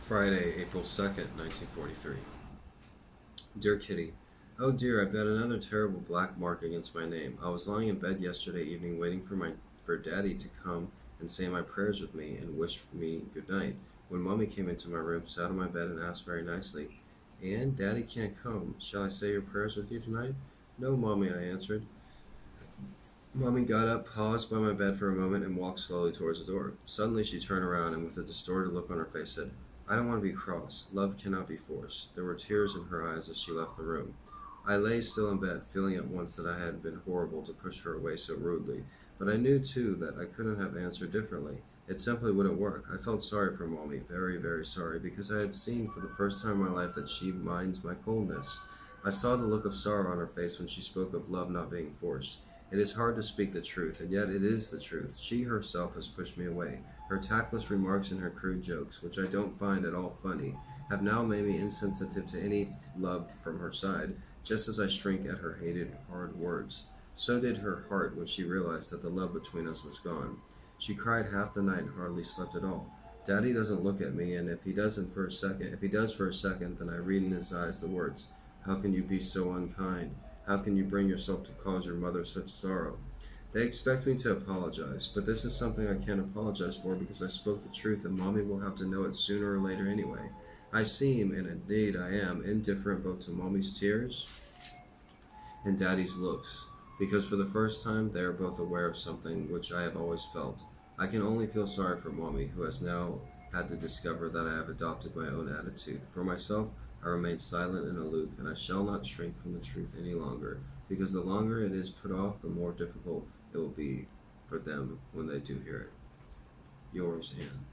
Friday, April 2nd, 1943. Dear Kitty, oh dear, I've got another terrible black mark against my name. I was lying in bed yesterday evening waiting for Daddy to come and say my prayers with me and wish me good night. When Mommy came into my room, sat on my bed and asked very nicely, Anne, Daddy can't come. Shall I say your prayers with you tonight? No, Mommy, I answered. Mommy got up, paused by my bed for a moment, and walked slowly towards the door. Suddenly she turned around and with a distorted look on her face said, I don't want to be cross. Love cannot be forced. There were tears in her eyes as she left the room. I lay still in bed, feeling at once that I had been horrible to push her away so rudely, but I knew too that I couldn't have answered differently. It simply wouldn't work. I felt sorry for Mommy, very, very sorry, because I had seen for the first time in my life that she minds my coldness. I saw the look of sorrow on her face when she spoke of love not being forced. It is hard to speak the truth, and yet it is the truth. She herself has pushed me away. Her tactless remarks and her crude jokes, which I don't find at all funny, have now made me insensitive to any love from her side, just as I shrink at her hated hard words. So did her heart when she realized that the love between us was gone. She cried half the night and hardly slept at all. Daddy doesn't look at me, and if he does for a second, then I read in his eyes the words, How can you be so unkind? How can you bring yourself to cause your mother such sorrow? They expect me to apologize, but this is something I can't apologize for because I spoke the truth and Mommy will have to know it sooner or later anyway. I seem, and indeed I am, indifferent both to Mommy's tears and Daddy's looks, because for the first time they are both aware of something which I have always felt. I can only feel sorry for Mommy, who has now had to discover that I have adopted my own attitude. For myself, I remain silent and aloof, and I shall not shrink from the truth any longer, because the longer it is put off, the more difficult it will be for them when they do hear it. Yours, Anne.